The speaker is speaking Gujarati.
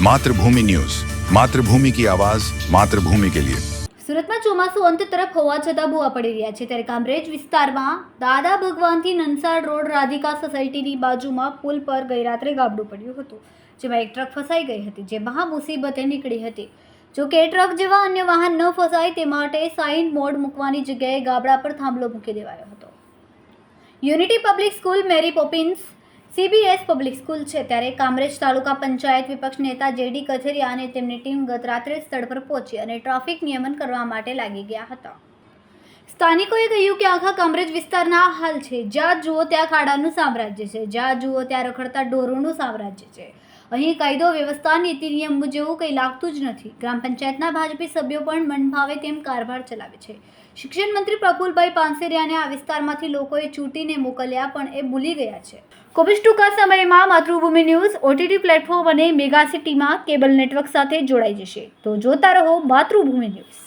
मातृभूमि न्यूज, मातृभूमि की आवाज, मातृभूमि के लिए। સુરતમાં ચોમાસું અંત તરફ હોવા છતાં ભૂવા પડી રહ્યા છે ત્યારે કામરેજ વિસ્તારમાં દાદા ભગવાનથી નનસાડ રોડ રાધિકા સોસાયટીની બાજુમાં પુલ પર ગઈ રાત્રે ગાબડું પડ્યું હતું, જેમાં એક ટ્રક ફસાઈ ગઈ હતી, જે મહા મુસીબતે નીકળી હતી। જો કે ટ્રક જેવા અન્ય વાહન ન ફસાય તે માટે સાઇન બોર્ડ મૂકવાની જગ્યાએ ગાબડા પર થાંભલો મૂકી દેવાયો હતો। યુનિટી પબ્લિક સ્કૂલ મેરી પોપિન્સ CBS પબ્લિક સ્કૂલ છે ત્યારે કામરેજ તાલુકા પંચાયત વિપક્ષ નેતા JD કથેરિયા અને તેમની ટીમ ગત રાત્રે સ્થળ પર પહોંચી અને ટ્રાફિક નિયમન કરવા માટે લાગી ગયા હતા। સ્થાનિકોએ કહ્યું કે આખા કામરેજ વિસ્તારના આ હાલ છે, જ્યાં જુઓ ત્યાં ખાડાનું સામ્રાજ્ય છે, જ્યાં જુઓ ત્યાં રખડતા ઢોરોનું સામ્રાજ્ય છે। અહીં કાયદો વ્યવસ્થા નીતિ નિયમ જેવું કંઈ લાગતું જ નથી। ગ્રામ પંચાયતના ભાજપી સભ્યો પણ મન ભાવે તેમ કારભાર ચલાવે છે। શિક્ષણ મંત્રી પ્રફુલભાઈ પાનસેરિયાને આ વિસ્તારમાંથી લોકોએ ચૂંટીને મોકલ્યા પણ એ ભૂલી ગયા છે। ખૂબ જ ટૂંકા સમયમાં માતૃભૂમિ ન્યૂઝ OTT પ્લેટફોર્મ અને મેગા સિટીમાં કેબલ નેટવર્ક સાથે જોડાઈ જશે, તો જોતા રહો માતૃભૂમિ ન્યૂઝ।